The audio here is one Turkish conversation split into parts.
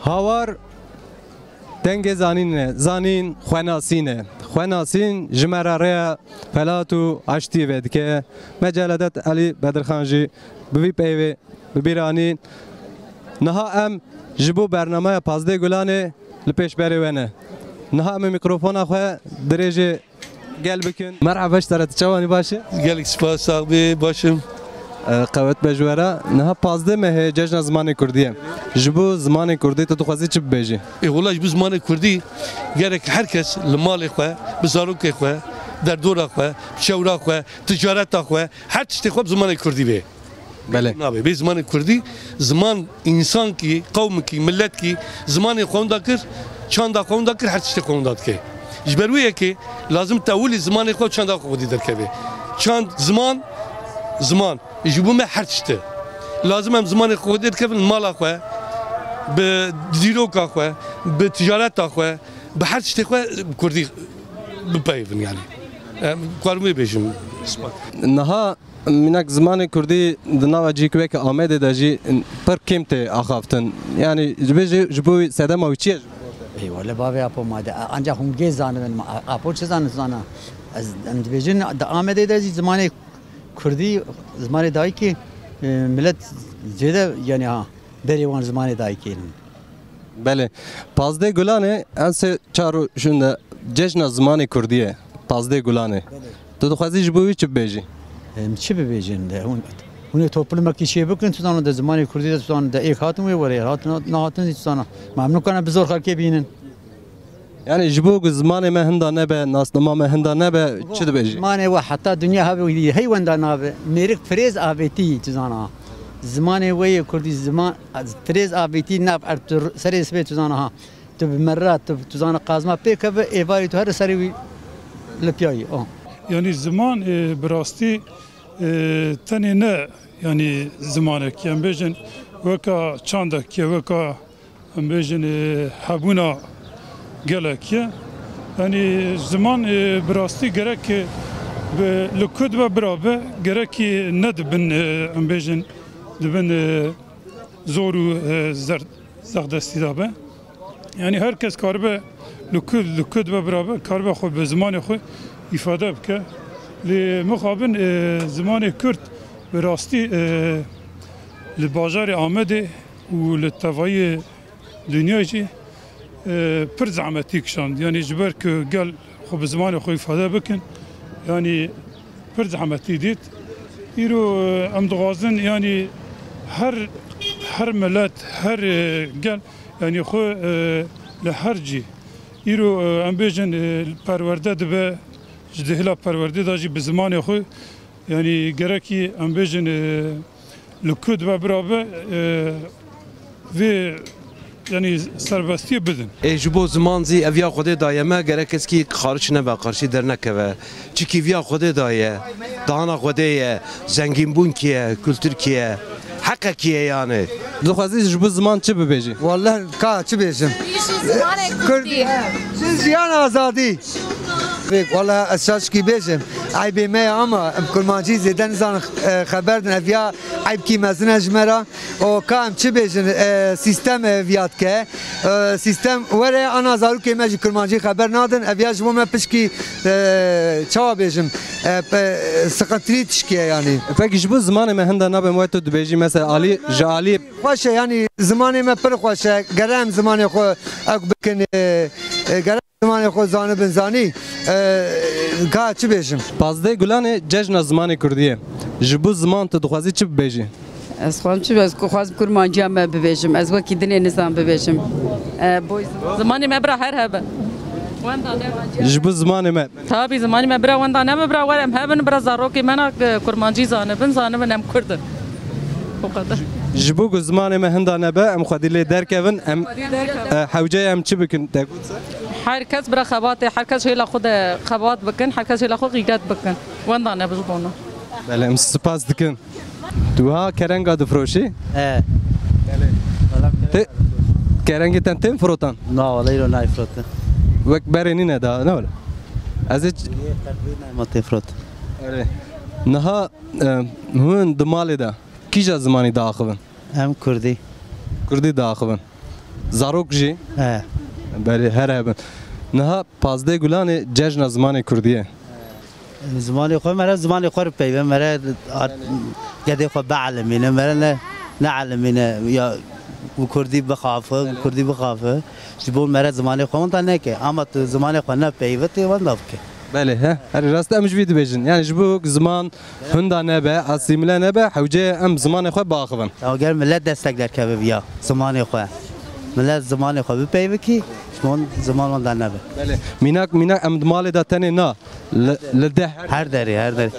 هاوار دنگ زانین زانین خواناسینه خواناسین جمراره فلاتو عشتی ود که مجالدت علی بدرخانجی بوی پیوی ببیرانی نها ام جبو برنامه پازده گلانه لپیش بری ونه نها ام میکروفون آخه درجه گل بکن مرحبا اشترت چوانی باشه گلک سپاس صاحبی باشم قوت بجوره نه پازده مه جشن زمان کردیه جبو زمان کردی تو خوازی چی ببیجی والله جبو زمان کردی گرک هر کس لمال خو بزاروک خو در دور خو شورا خو تجارت خو هر چیزی خو زمان کردی به بله نابه به زمان کردی زمان انسان کی قوم کی ملت کی زمان خوندا کر چند خوندا کر هر چیزی خوندا که جبرویه که لازم تاولی زمان خو چند خودی درکبه چند زمان جبو ما هر چیزی لازم هم زمان خودی درکبن مال خو به دیروک خو به تجارت خو به هر چیزی خو کردی بپیون یعنی کارمی بشیم نها منك زمان كردي دناوا جيكوك آمده داجي پر كيمتي آخافتن يعني جبوي سدما وچيه ای ولی بابی اپو ماده آنجا هم گیز زانم اپو چه زانه از اندیجن آمده داشتی زمان کردی زمان دایی که ملت زیاده یعنی ها دریوان زمان دایی که بله پازده گلانه انسه چارو شونده جشن زمان کردیه پازده گلانه تو خوازی جبوی چه بیجی چه ببیجن ده اون توپلم کی شی بکن تو زمان زمان کردی تو زمان ده یک هاتم ولی هاتن نه هاتن تو زمان ممنون کنم بزرگ خلک بینن يعني جبوك زمان ما هندا نبه ناس ما هندا نبه چه بيجي زمان و حتى دنيا هبه هي وندا نبه ميرك فريز ابيتي تزانا زمان وي كردي زمان فريز ابيتي ناب ارتر سري سبي تزانا ها تو بمرات تزانا قازما بيك ايفاي تو هر سري لبياي يعني زمان براستي تاني نه يعني زمانك يعني بيجن وكا چاندك وكا بيجن حبونا گلک یعنی زمان براستی گرک به لکود و برابه گرکی ند بن امبیجن دبن زور و زغدستی دابه یعنی هر کس کاربه لکود و برابه کاربه خود به زمان خود ifade بکه لمقابل زمان کرد براستی لباجار آمده و لطوای دنیایی پر زحمتی کشاند یعنی جبر که گل خوب زمان خوی ifade بکن یعنی پر زحمتی دید ایرو ام دغازن یعنی هر ملت هر گل یعنی خو لهر جی ایرو ام بیجن پرورده دبه جدهلا پرورده داجی به زمان خو یعنی گرکی ام بیجن لکود و برابه و yani serbestiye bidin. Ji bo ziman zî ev ya Xwedê daye me gerek eskî xariç nebe qarşî dernekeve. Çikî viya Xwedê daye, dahana Xwedê ye, zengînbûn ki ye, kültür ki ye, heqekî ye yani. تو خوازی جبو زمان چه ببیجی والله کا چه بیشم کردی زیان آزادی والله اساس کی بیشم عیب می اما کرمانچی زدن زان خبر دن افیا عیب کی مزن جمرا او کام چه بیشن سیستم ویات که سیستم وره انا زارو کی مج کرمانچی خبر نادن افیا جمو ما پشکی چا بیشم سقطریت کی yani peki جبو زمان ما هندا نبه مو تو بيجي مثلا علي جالي خوشه yani زمانی ما پر خوشه گرم زمانی خو اك بکن گرم زمانی خو زانه بنزانی کا چه بیشم پازده گلانه جشن زمان کردیه جبو زمان تو خوازی چه ببیجی از خوام چه بس خواز کرمانجی هم ببیجم از وکی دنیا نظام ببیجم زمانی ما برا هر هبه جبو زمان ما تابی زمانی ما برا وندان هم برا ورم هبن برا زاروکی منا کرمانجی زانه بن هم کردن جبو زمان ما هندا نبه ام خدي لي دركبن ام حوجه ام چه بكن هر کس برا خبات هر کس هیلا خود خبات بکن هر کس هیلا خود غیرت بکن وندان بزبونه بله ام سپاس دکن تو ها کرنگا دفروشی بله کرنگی تن فروتان نه ولی رو نه فروته وقت برینی نه دا نه ولا ازش ما تفروت نها هون دمالی دا کیجا زمانی داخبن هم کردی کردی داخبن zarok jî اه belê her hebin. Niha pazdê gulanê cejna zimanê Kurdî ye. زماني خو مرة زماني قرب بيبه مرة قد يخو بعلمينا مرة لا نعلمينا يا وكردي بخافه وكردي بخافه جبون مرة زماني خو انت نكه اما زماني خو نه بيبه تي وندافك Belê he her rast em ji vî dibêjin yani ji bo ziman hunda nebe asîmile nebe hewce em zimanê xwe biaxivin. او قال ملت دستك كبه بيا زماني خو ملت زماني خو بيبه كي جبون زمان وند نبه Belê mînak em di malê da tenê na li deh هر داري هر داري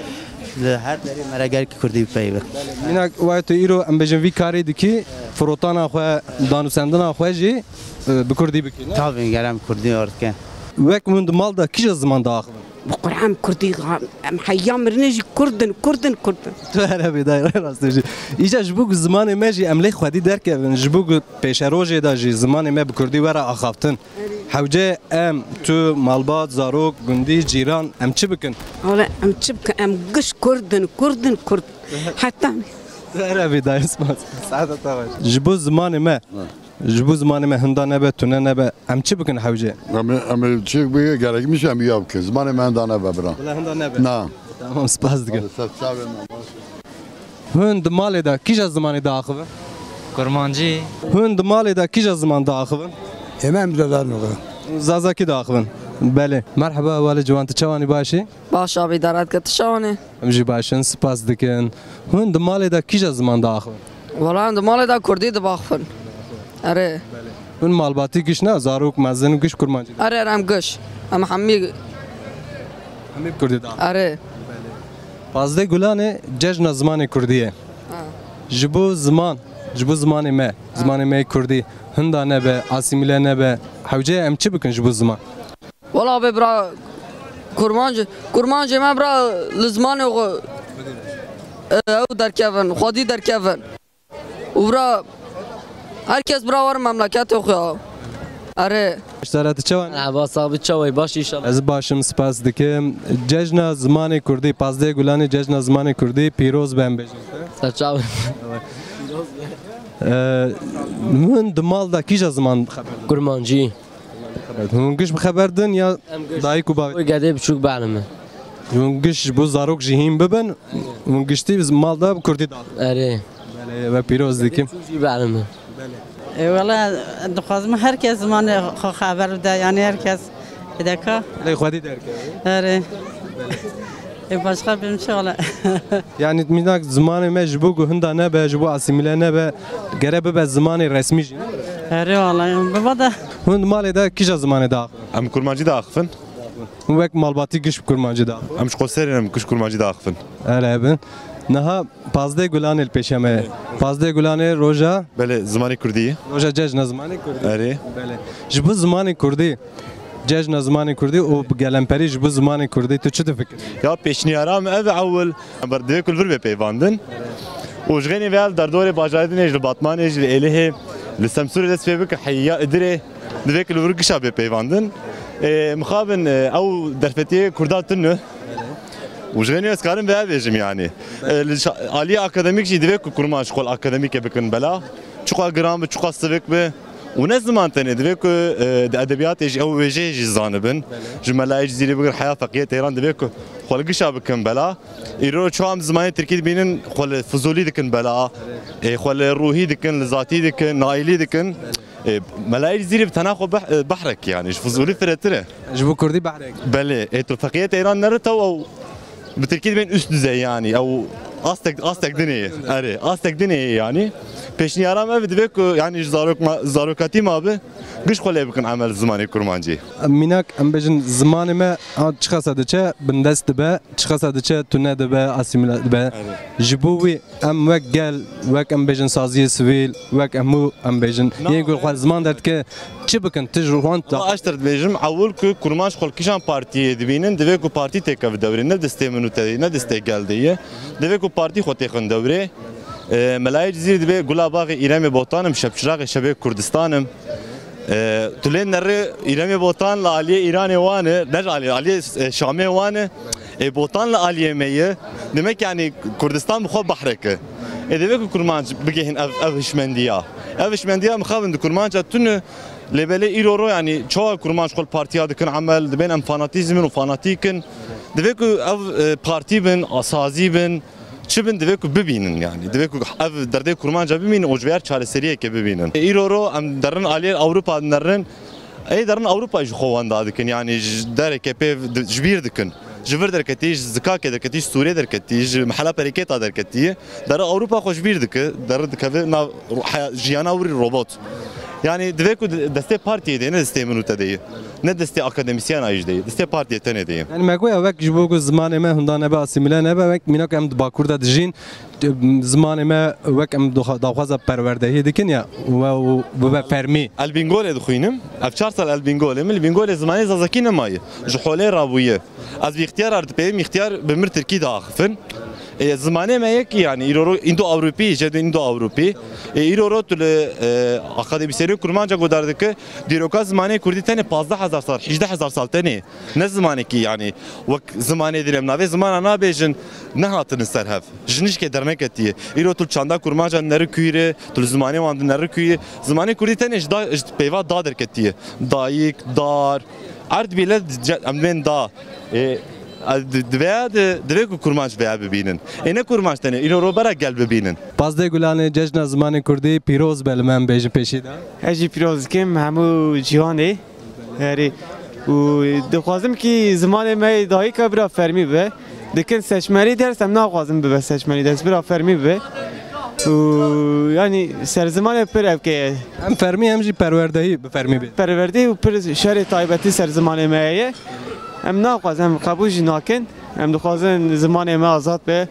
مرة قال كردي بيبه mînak wê tu îro em bêjin vî karê dikî firotana xwe danûsendina xwe jî bi Kurdî bikî. طبعا قال كردي اردكن Wek min di mal da kîja ziman diaxivin. بقرعام كردي ام حيام رنجي كردن كردن كردن Tu here bê dayê rastê jî. Îca ji bo ku zimanê me jî em lê xwedî derkevin ji bo ku pêşerojê da jî zimanê me bi Kurdî were axaftin. Hewce em tu malbat zarok gundî cîran em çi bikin? ولا ام تشبك ام قش كردن كردن كرد حتى Tu here bê dayê spas. Saedet baş. Ji bo zimanê me ji bo zimanê me hinda nebe tune nebe em çi bikin hewce? Ama çık bir gerekmiş hem yap ki. Zamanı ben daha ne bebra. Bila hinda nebe. Na. Tamam spas dikim. Hûn di malê da kîja zimanê diaxivin? Kurmancı. Hûn di malê da kîja ziman diaxivin? Hemen bileler ne kadar. Zazakî diaxivin. Belê. Merheba walê ciwan tu çawanî başî? باش آبی دارد که تشانه Em jî başin spas dikin. Hûn di malê da kîja ziman diaxivin? ولان دمال دا کردی دباخفن اره Hûn malbatî giş ne zarok mezin giş kurmancî. اره ام گش ام حمی Hemî bi Kurdî diaxivin. اره Pazdê gulanê cejna zimanê Kurdî ye. Ji bo ziman, ji bo zimanê me, zimanê me Kurdî, hinda nebe, asîmîle nebe, hewce em çi bikin ji bo ziman? ولا به برا کرمانج ما برا لزمان او درکفن خودی درکفن و برا herkes برا var memleket okuyor. Are İşte çawan. Abbas abi çavay baş inşallah. Ez başım spas dikim. Cejna zimanê Kurdî, pazdê gulanê cejna zimanê Kurdî pîroz ben bêjim. Çavay. Hûn di mal da kîja ziman xeber? Kurmancı. Hûn giş bi xeber din ya dayîk û bavê? O gede buçuk benim. Hûn giş ji bo zarok jî hîn bibin. Hûn giştî bi mal da bi Kurdî da. Ere. Ve pîroz dikim. Benim. والله دخوازم هر کس زمان خبر بده یعنی هر کس بدکا Lê xwedî derke. آره başka bir şey ola Yani minak zimanê me ji bo ku hinda nebe, ji bo asîmîle nebe, gere bibe zimanê resmî jî. آره والله بابا da Hûn di malê da kîja zimanê da? Em kurmancı da axifin. Hûn wek malbatî giş bi kurmancî da. Em ji qoserên em kuş kurmancı da axifin. Hele bin. Niha pazdê gulanê li pêşe me. Pazdê gulanê roja Belê zimanê Kurdî. roja cejna zimanê Kurdî. Erê. Belê. Ji bo zimanê Kurdî cejna zimanê Kurdî û gelemperî ji bo zimanê Kurdî tu çi difikir? Ya pêşniyara me ev ewil berdivê kulvir ve peyvandin. û ji xênî vê derdorê bajarê dinê ji li Batmanê ji li Êlihê li Semsûrê dest pê bike heya Edirê divê kulvir gişa bê peyvandin. Mixabin ew derfetiyê Kurda tune. û ji xênî ez karim vê bêjim yani. Aliyê akademîk jî divê ku kurman ji xol akademîkê bikin bela. Çuqa giran bi çuqa sivik bi. û ne ziman tenê divê ku di edebiyatê jî ew wêjeyê jî zanibin. Ji melayê jî zîrê bigir heya feqiyê Teyran divê ku xwe li gişa bikin bela. Îro çawa em zimanê Tirkî dibînin xwe li Fizûlî dikin bela. Xwe li Rûhî dikin, li Zatî dikin, Naîlî dikin. Melayê jî zîrê bi tena xwe behrek yani ji Fizûlî firêtir e. Ji bo Kurdî behrek. Belê, tu feqiyê Teyran nerite ew bi Tirkî dibên üst düzey yani ew astek dinê erê astek dinê yani. Pêşniyara me divê ku yani ji zarokatî me bi giş xwe lê bikin emel zimanê kurmancî. Minak em bêjin zimanê me çi xesa diçe bin dest dibe, çi xesa diçe tune dibe, asîmîle dibe. Ji bo wî em wek gel, wek em bêjin saziyê sivîl, wek hemû em bêjin yên ku xwe ziman derdike çi bikin tu ji wan Ez te dibêjim ewil ku kurmanj xwe kîjan partiyê dibînin divê ku partî têke bi dewrê ne destê min û te ne destê geldiye. Divê ku partî xwe têxin dewrê. Melayê zîrê divê Gulabaxê İremê Botanim şevçiraxê şevê Kurdistanim. Tulên nerê İremê Botan li aliyê İranê wan e, ne aliyê Şamê wan e. Botan li aliyê me ye. Demek yani Kurdistan bi xwe behrek e. Divê ku kurmanj bigihîn ev hişmendiya. evş mendiya mixavin kurmanca tunu lebele iroro yani çoğu kurmanç kol partiya dikin amel ben em fanatizmin u fanatikin divek ev parti bin asazi bin çibin divek bibinin yani divek ev derde kurmanca bibinin ojver çareseriye ke bibinin iroro em derin aliye Avrupa derin ey derin Avrupa ji xovanda dikin yani dereke pev jbir dikin جبر درکتی زکاک درکتی سوریه درکتی محلا پریکتا درکتی در اروپا خوش بیردک در دکه نا جیانا وری ربات yani devek deste partiye de ne deste minuta değil ne deste akademisyen ayıcı değil deste partiye tane değil yani megoya vek jibo zaman eme hundan ebe asimile ne vek minak em bakurda dijin zaman eme vek em daxwaza perverdehi dikin ya ve be fermi albingole dxuinim afçar sal albingole min albingole zamanı zazakine may jhole rabuye az bir ihtiyar art pe ihtiyar bemir Türkiye dağıfın زمانه ما یک یعنی ایرو ایندو اروپی جد ایندو اروپی ایرو تل اکادمیسری کرمانجا گودارد که دیروکا زمانه کردی تنه 15000 سال 18000 سال تنه نه زمانه کی یعنی وک زمانه دیرم ناوی زمان انا بیجن نه هاتن سرهف جنش که درمه کتی ایرو تل چاندا کرمانجا نر کویره تل زمانه واند نر کوی زمانه کردی تنه پیوا دادر کتی دایک دار ارد بیله امن دا دوی kurmanç veya bibinin. Ne kurmanç tane? İloro bara gel bibinin. Pazde gulane cejna zamanı kurdi piroz belmem bejin peşida. Eci piroz kim hamu cihane. Yani dixwazim ki zamanı me dahi kabra fermi be. Dikin seçmeli dersem ne xwazim be seçmeli ders bira fermi be. Yani ser zamanı per evke. Hem fermi hem jî perverdehi be fermi be. Perverdehi u per şerê taybeti ser zamanı meye. Em naxwazim qebûl jî nakin em dixwazin zimanê me azad be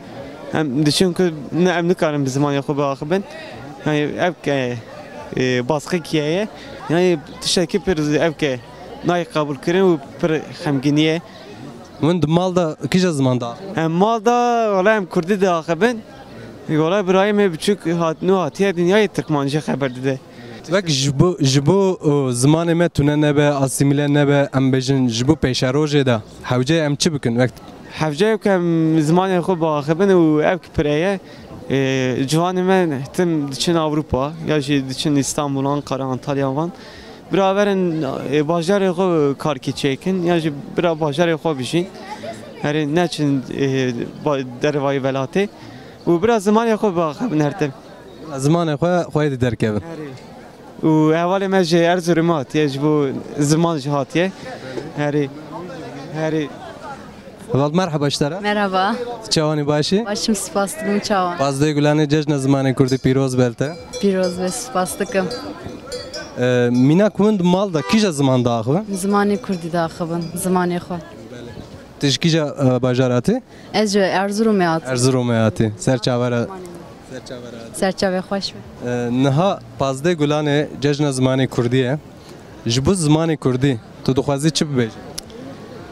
em diçin ku ne em nikarin bi zimanê xwe biaxibin yani ev ke baskıkiye ye yani tiştekî pir ev ke nayê qebûl kirin û pir xemgîniye min di mal da kîja ziman da em mal da wala em kurdî diaxibin wala birayê me biçûk hatnû hatiye dinyayê Tirkmancî xeber dide Vek jibo zamanı me tune nebe asimile nebe em bejin jibo peşeroje da hevce em çi bikin vek hevce em zamanı xwe biaxibin û ev pireye ciwanê me tim diçin Avrupa ya jî diçin İstanbul Ankara Antalya van biraverin bajarê xwe karkî çêkin ya jî bira bajarê xwe bijîn herî neçin dervayê welatê û bira zamanê xwe biaxibin her tim zamanê xwe di derkevin و اول ما جه ارزورم هاتیه جبو زمان جه هاتیه هری Val merhaba işlere. Merhaba. Çavani başı. Başım spastıkım çavan. Bazda gülane cejna zamanı kurdi piroz belte. Piroz ve spastıkım. Mina kund mal da kija zaman da axı? Zamanı kurdi da axıbın. Zamanı xo. Tişkija bajaratı? Ez Erzurum yat. Erzurum yatı. Serçavara. Serçave xoş. Niha bazda gülane cejna zamanı kurdiye. Jibu zamanı kurdi. Tu dixwazi çi bibêjî?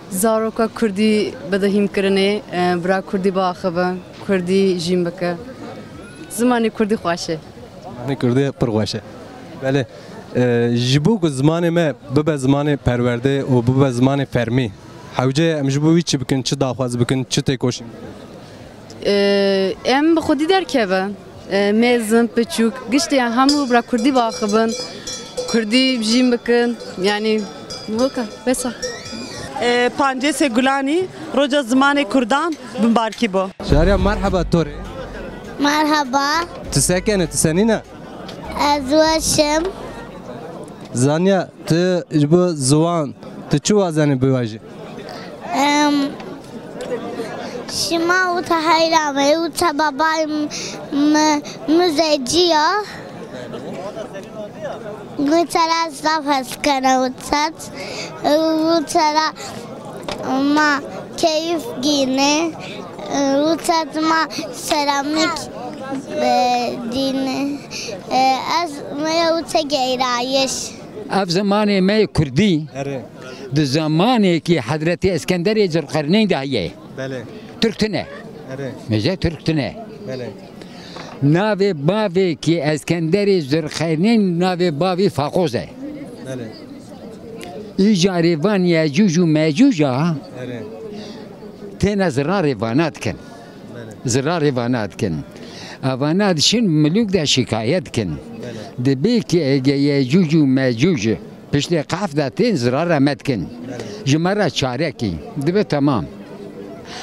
Zaroka Kurdî bedehîm kirinê, bira Kurdî biaxibe, Kurdî jîm bike. Zimanê Kurdî xweş e. Zimanê Kurdî pir xweş e. Belê. Ji bo ku zimanê me bibe zimanê perwerde û bibe zimanê fermî. Hewce em ji bo wî çi bikin, çi daxwaz bikin, çi têkoşîn? Em bi xwedî derkeve. Mêzin, piçûk, giştê hemû bira Kurdî biaxibin, Kurdî jîm bikin. Yani weka, wesa. پانجه گلانی روزا زمان کردان بمبارکی با شهریا مرحبا توری مرحبا تسکنه تسنینه ازوشم زانیا تو جبو زوان تو چو وازنی بواجی شما و تهیرامه و تا بابای مزیجیا وترى صفحة كنا وترى ما كيف جينا وترى ما سيراميك دينا از ما وتجير عايش اف زمانه ما كردي ده زمانه كي حضرتي اسكندريه زرقرنين ده هي بله تركتنا مجا تركتنا بله ناوی باوی که اسکندری زرخینین ناوی باوی فاقوزه بله ایجا ریوان یاجوج و ماجوجا تینا زرار ریوانات کن زرار ریوانات کن اوانا دشن ملوک دا شکایت کن دبی که اگه یجوج و مجوج پشت قاف دا تین زرار مد کن جمره چاره کی دبی تمام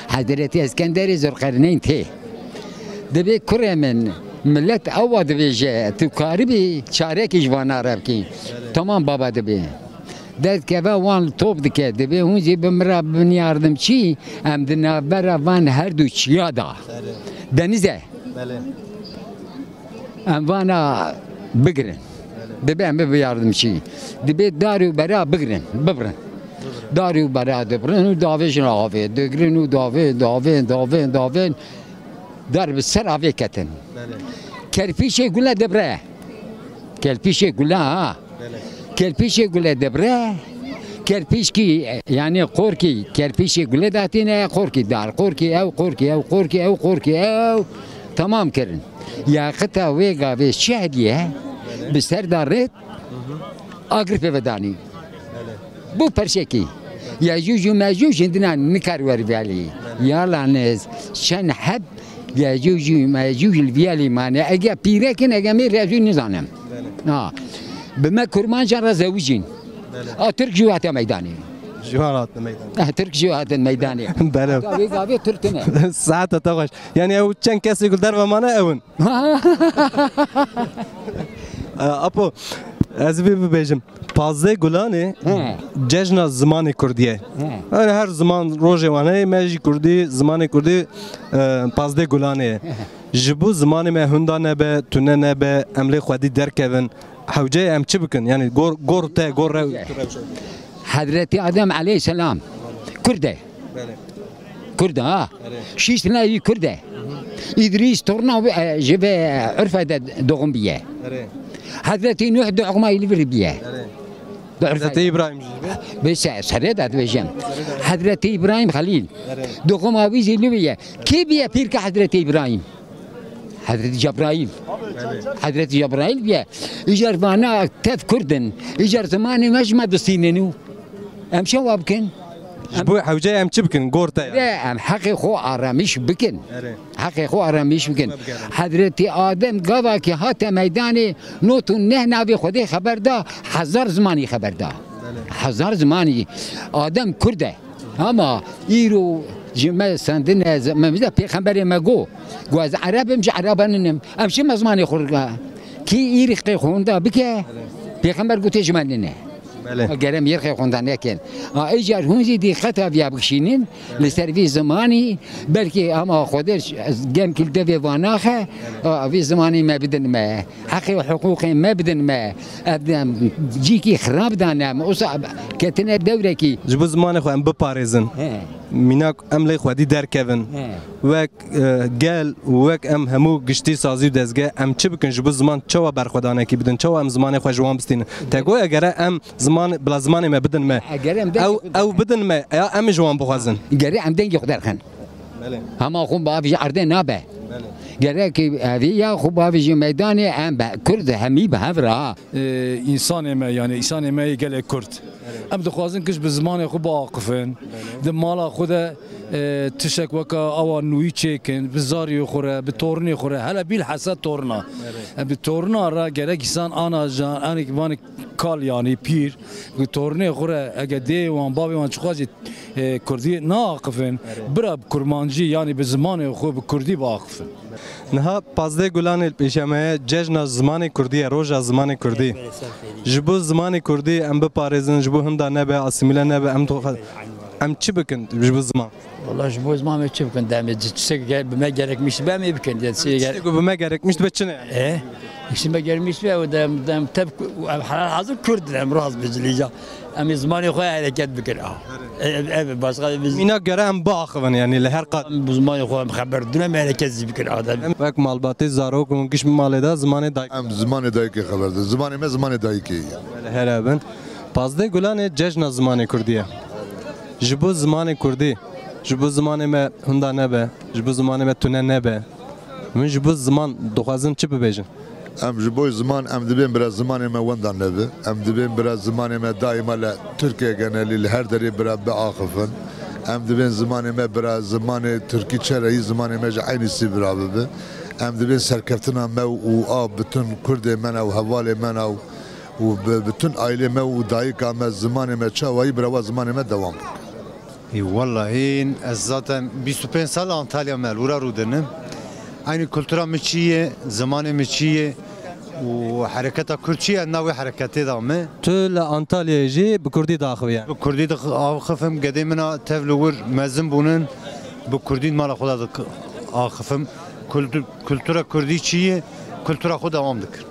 حضرت اسکندری زرقرنین تی دبی کره من ملت اوا دبی جه تو کاربی چاره کی جوانا رب کی تمام بابا دبی داد که وان توپ دکه دبی هونجی بمرا بن yardım چی ام دنا برا وان هر دو چیا دا denize ام وانا بگرن دبی ام به yardımcı دبی دارو برا بگرن ببرن دارو برا دبرن و داویجن آوی دگرن و داوین دار به سر آوی کتن کرپیش گله دبره کرپیش گله ها کرپیش گله دبره کرپیش کی یعنی قورکی کرپیش گله داتینه قورکی دار قورکی او tamam کردن یا قطع ویگا و شهریه به سر دارد آگر پیودانی bu perşeki Yacuc Macuc indinan nikar vervali yalanız şen hep Yacuc Macuc الفيالي مانه اگه پیرکن اگه می رجو نزانم ها بما کرمان جان زوجین ترک جوات میدانی جوانات میدانی ترک جوات میدانی بله گاوی ترکنه ساعت تاغش yani o çen kesi gül der ve mana evin apo ez bir bejim Pazde Gulani cejna zamanı Kurdiye. Yani her zaman rojevane meci Kurdi zamanı Kurdi Pazde Gulani. Jibu zamanı me hunda nebe tune nebe emli khadi derkevin. Havce em çibkin yani gor te gor. Hazreti Adem aleyhisselam Kurde. Kurde ha. Şiştinayi Kurde. İdris torna jibe örfede doğum biye. Hazreti Nuh doğma ili biye. Hazreti İbrahim بس سريد أدوجم حضرة إبراهيم خليل دقوم أبيز اللي كي بيا بيرك حضرة إبراهيم حضرة جبرائيل حضرة جبرائيل بيا إجار فانا تذكردن إجار زماني مجمع دستيننو أم شو أبكن بو حوجي أم تبكن قورتا لا أم حقي خو آرامش بكن حقي خو آرامش بكن حضرة آدم قضا كي هات ميداني نوتو نهنا في خدي خبر دا حزار زماني خبر دا حزار زماني آدم كرده اما ایرو جمع سندن ممزه پیغمبر ما گو از عرب مش عربانم امشي مزماني خورگا کی ایرقی خوندا بکه پیغمبر گوته جمعننه گرم یرقی خوندا نکن ایجار هونزی دی خطا بیا بخشینن لسروی زمانی بلکه اما خودش گم کل دوی واناخه وی زمانی ما بدن ما حقی و حقوقی ما بدن ما ابدم جیکی خراب دانم اصعب کتنه دوره کی جبو زمانی خو ام بپارزن میناک ام لی خودی درکوین وک گل وک ام همو گشتی سازی دزگه ام چی بکن جبو زمان چوا برخودانه کی بدن چوا ام زمانی خو جوان بستین تگو اگر ام زمان بلا زمانی ما بدن ما او بدن ما ام جوان بخوازن گری ام دنگی خود درخن اما خو با وی عرضه نابه گره کی یا خو با وی میدان ام کرد همی به هفرا انسان ما یعنی انسان ما گل کرد ام دخوازن کش به زمان خو باقفن د مالا خود تشک وکا او نوی چکن بزاری خوره به تورنی خوره هلا بیل حسد تورنا به تورنا را گره کسان آنا جان آنی وان کال یعنی پیر به تورنی خوره اگه دی وان بابی وان چخوازی کردی ناقفن برا کرمانجی یعنی به زمان خو به کردی باقفن نها پازده گلان پیشمه جشن زمان کردی روز زمان کردی جبو زمان کردی ام بپارزن جبو هم دا نبه اسیمیله نبه ام چی بکن جبو زمان والله جبو زمان چی بکن دام چیزی بما gerekmiş به می بکن چیزی بما gerekmiş بچنه ايه چیزی بما gerekmiş به دام تب حلال حاضر کرد دام راز بجلیجا ام زمانی خو حرکت بکن evet başka biz mina göre em bağıvın yani le her kat bu zamanı xo xaber dune merkez zikir adam bak malbatı zarok un kiş maleda zamanı da em zamanı da ki xaberdir zamanı me zamanı da ki her abin pazde gulane cejna zamanı kurdiye jibu zamanı kurdi jibu zamanı me hunda nebe jibu zamanı me tune nebe min jibu zaman doxazın çi bebejin ام جبوی زمان ام دبیم برای زمان ما وندان نبی ام دبیم برای زمان ما دائما ل ترکیه گنالی هر دری برای بعاقفن ام دبیم زمان ما برای زمان ترکی چرایی زمان ما جعینی سی برای بی em dibên serkeftina me û a bütün Kurdê me û hevalê me û bütün ailê me û dayika me zimanê me çawayî birava zimanê me dewam bikin. Vallahi ez zaten 25 sal Antalya melura rudenim. Aynı kültüra mı çiye, zamanı mı çiye و حركتها كردشية ناوي حركتي دامه تو لأنطاليا يجي بكردي داخل يعني بكردي آخفم قديمنا تفلور مزن بونن بكردي مال خدا آخفم kültüra Kürdi çiye kültüra خود devam dıkır.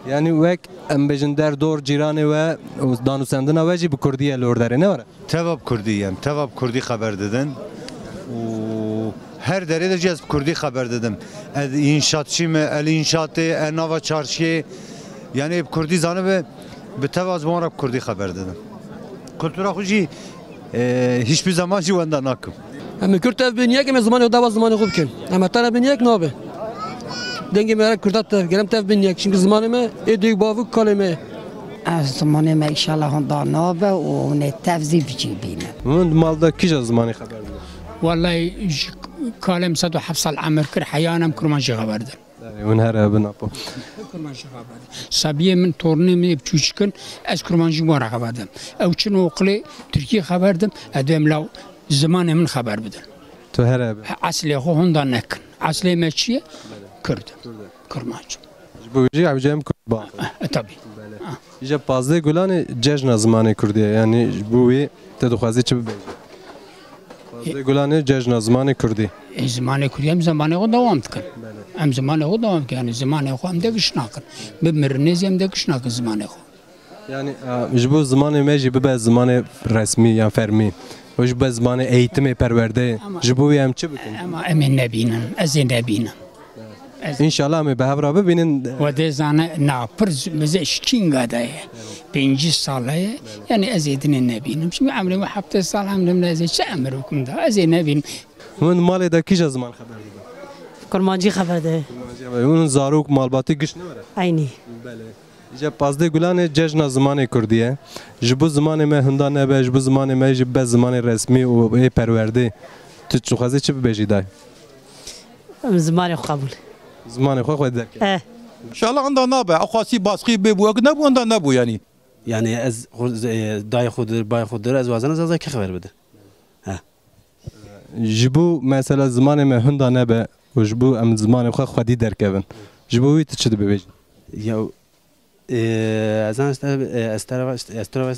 Yani vek embejin der dor cirane ve danusendina ve ji bu Kurdiye lordere ne var? Tevab Kurdiyem, tevab Kurdi haber dedin. Her derede cez Kurdi haber dedim. İnşaatçı mı, el inşaatı, nava çarşı yani Kurdi zanı ve bitevaz bana Kurdi haber dedim. Kültüra hoji hiçbir zaman jivandan nakım. Ama Kürt ev bin yek, ama zamanı dava zamanı kubken. Ama tara bin yek ne abi? Denge merak Kürtat tev, gelem tev bin yek. Çünkü zamanı mı edük bavu kaleme. Zamanı mı inşallah ondan nabe o ne tevzi biçi bine. Mund malda kişi zamanı haber. Vallahi kalem sadu hafsal amir kır hayanam kurmanjı haberdi. ونهار بنابو. Kurmanjı haberdi. Sabiye min torunu mi çuçkun az kurmanjı var haberdim. Evçin oğlu Türkiye haberdim. Adem lav zamanı min haber bidin. تو هرب. Asli o ondan nekin. Asli meçiye Kürt. Kurmanjı. Bu yüce abicem Kürt. Tabii. İşte bazı gulanı cejna zamanı Kürdiye yani bu bir tedukhazi çibi bey. Bazı gulanı cejna zamanı Kürdi. Zamanı Kürdi hem zamanı o devam tıkın. Hem zamanı o devam yani zamanı o hem de kışnakın. Bimiriniz hem de kışnakın zamanı o. Yani bu zamanı mecbi be zamanı resmi yani fermi. O bu zamanı eğitimi perverde. Bu hem çibi. Ama emin nebinin, ezin nebinin. İnşallah mi behavra bebinin. Ve de zane napır bize şkin gadaya. 5 salıya yani ezidinin nebinin. Şimdi amrim ve hafta sal amrim nezid çe amrukum da ezid nebin. Hun malı da kiç zaman haber dedi. Kurmancı haber dedi. Hun zaruk malbatı güç ne var? Aynı. İşte bazı gulanı cejna zamanı Kürdiye. Bu zamanı me hından ne be, bu zamanı me jibbe zamanı resmi o perverdi. Tüçukazi çi bejiday. Zamanı kabul. Zamanı خو derken. İnşallah ondan ne be? Akhasi baskı be bu ne bu ondan ne bu yani? Yani ez dayı xudur, bay xudur ez vazana zaza ki haber bide. Ha. Jibu mesela zamanı me hunda ne be? Jibu am zamanı xodi derkevin. Jibu it çi be bej. Ya azan estara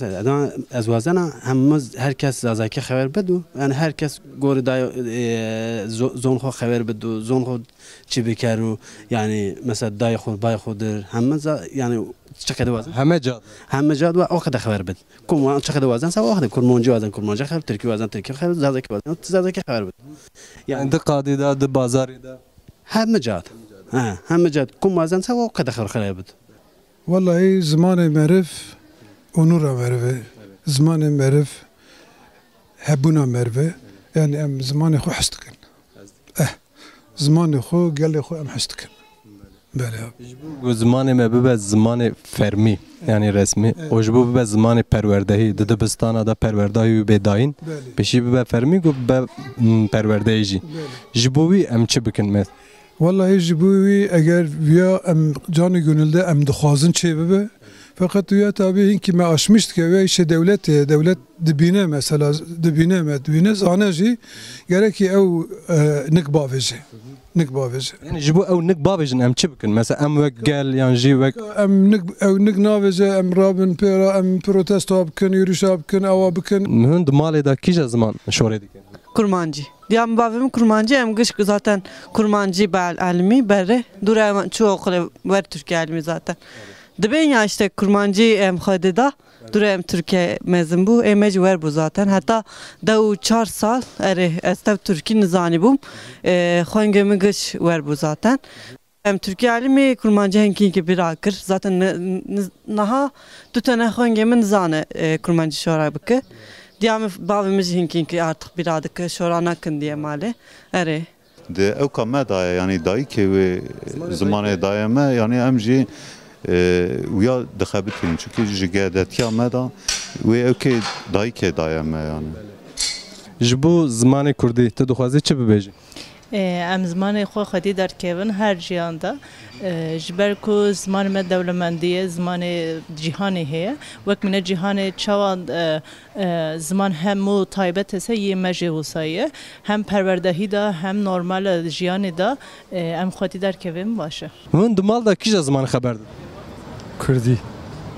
ez vazana hemimiz herkes zaza ki haber bidu. Yani herkes gori dayı zon xo haber bidu. Zon xo çi bikaru yani mesela dayı xud bay xudur hemimiz yani چقدر وزن؟ همه جاد و آخر خبر بد. کم چقدر وزن سوا آخر کرمانجی وزن کرمانجی خبر ترکی خبر زازکی وزن زازکی خبر بد. Yani دقادی دا د بازاری دا. همه جاد. همه جاد کم وزن سوا آخر خبر بد. والله زمان معرف onur معرفه زمان معرف هبونا معرفه يعني ام زمان خو حستكن. زمان خو قال لي خو ام حستكن. Bu zamanı me bibe zamanı fermi yani resmi. O bu bibe zamanı perverdehi. Dibistana da perverdehi be dayin. Peşi bibe fermi go be perverdehi. Jibuvi em çi bikin mes. Vallahi jibuvi eğer via em canı gönülde em dixwazin çê bibe. Fakat via tabi hinki me aşmıştık ve işte devlet dibine mesela dibine zane jî gerek ev nik bavêje. Nik bavêje. Yani jibu ew nik bavêjin em çi bikin? Mesela em wek gel yan jî wek em nik navêje em rabin pêra em protesto bikin, yürüyüşa bikin, ewa bikin. Hund malê da kîja zaman şorê dikin? Kurmancı. Diyam bavim kurmancı em gış zaten kurmancı bel elmi bere dura çoğu okula ver Türkiye elmi zaten. Dibin ya işte kurmancı em xadida dura em Türkiye mezun bu emeci ver bu zaten hatta da 4 sal estev Türkiye nizani bum xongemi gış ver bu zaten. Em Türkiye elmi kurmancı henki ki bir akır zaten naha tutana xongemi nizane kurmancı şora bıkı. Diyam bavimiz hinki artık bir adık şorana kın diye mali. Ere. De ev kamme daya yani dayı ki ve zamanı dayama yani emci ويا دخابت فيهم çünkü جگادتيا مدا و اوكي داي كي دايما يعني جبو زماني كردي تدخوازي چه ببيجي ام زمان خو خدی در کیون هر جیاندا جبر کو زمان ما دولمندیه زمان جهانی هه وقت من جهان چوان زمان همو تایبت هست یه مجه وسایه هم پروردهی دا هم نرمال جیانی دا ام خدی در کیون باشه. من دمال دا کیش زمان خبر داد؟ کردی.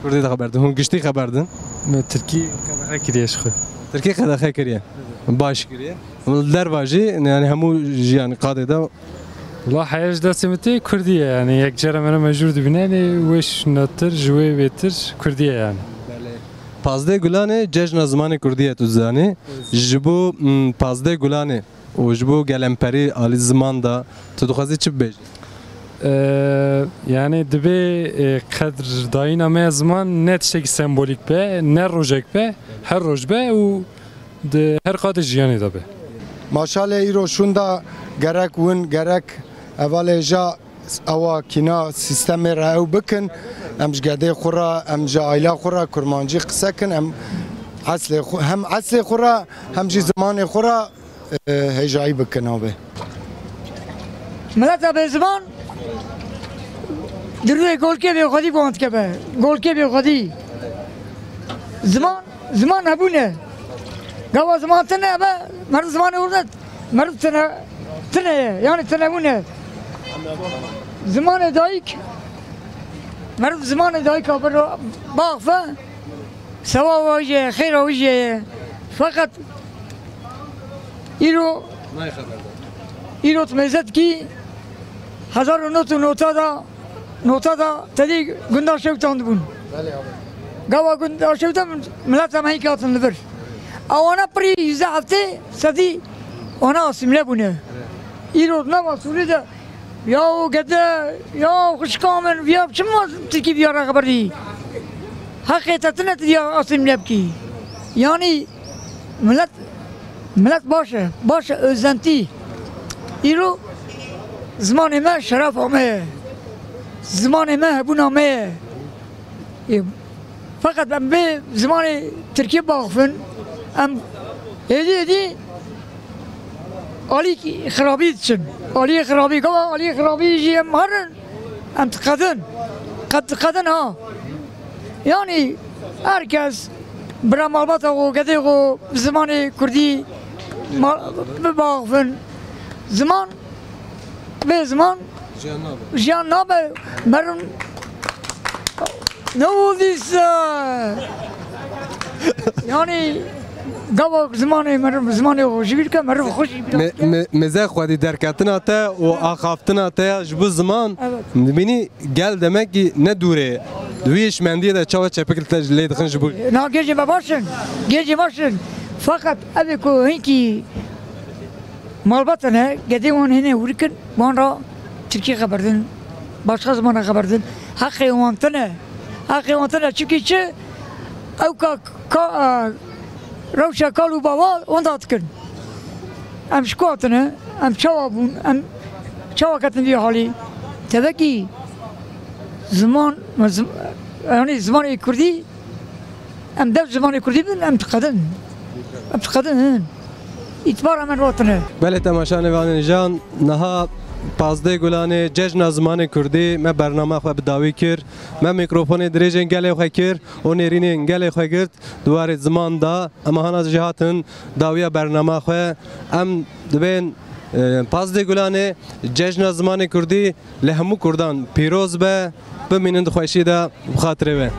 کردی دا خبر داد. هم گشتی خبر داد؟ من ترکی خبر کریش خو. ترکی خبر کریه. باش کریه. در واجی یعنی همو جیان قاده دا. والله حیاج دستمتی کردیه یعنی یک جرم من مجبور دبینه وش نتر جوی بهتر کردیه یعنی. پازده گلانه جشن زمان کردیه تو زانی. جبو پازده گلانه و جبو گلمپری علی زمان دا تو دخوازی چی بیج؟ yani dibe kadr dayına me zaman net şey sembolik be ne rojek be her roj be u de her kadar jiyani da be. Maşallah iro şunda gerek win gerek evaleja اوا کینا سیستم راو بکن ام جگده خورا ام جایلا خورا کرمانجی قسکن ام اصل هم اصل خورا هم جی زمان خورا هجایی بکن آبه ملت به زمان دروی گل که به خودی باند که به گل که به خودی زمان نبونه گوا زمان تنه به مرد زمان ورد مرد تنه یعنی تنه بونه زمان دایک مرد زمان دایک آبر باغفه سوا واجه خیر واجه فقط ایرو تمیزد کی 1900 دا تدی گندار شوتان بون گوا گندار شوتان ملت هم هیکاتن لبر اوانا پری 11 هفته سدی اونا اسیمله بونه ایرو نماسولی ده یا گده یا خوشکامن یا چما ترکی بیاره خبر دی حقیقت نه دیا اسیمله بکی یعنی ملت باشه özenti ایرو زمان ما شرف آمه زمان ما هبون آمه فقط من به زمان ترکیه باقفن ام ایدی آلی خرابی دچن آلی خرابی گوا آلی خرابی جی ام هرن ام تقدن ها یعنی herkes برا مالبات و گده و زمان کردی باقفن زمان به زمان جان نابه مرن نودیس یعنی گاوا زمان خوشی بیرکه مرن خوشی مزه خودی درکتنا تا و آخافتنا تا جبو زمان بینی گل demek ki ne dure دویش مندی ده چاو چپکل تجلی دخن جبو نه گیجی باشن fakat abi ko hinki malbatına gediğin hene vururken bana Türkiye haberdin başka zamana haberdin hakkı vantana çünkü çi evka ravşa kalu baba onda atken am şkuatına am çavabun am çavakatın diye hali tabii ki zaman yani zaman Kürdi am dev zaman Kürdi bin am تقدم اتبار من وطنه بله تماشا نوان جان نها پازده گلانه جشن زمان کردی ما برنامه خو بداوی کر ما میکروفون دریجن گله خو کر و نرینه گله خو گرت دوار زمان دا اما هناز جهاتن داویا برنامه خو ام دبین پازده گلانه جشن زمان کردی لهمو کردان پیروز به بمینند خوشی دا بخاطره به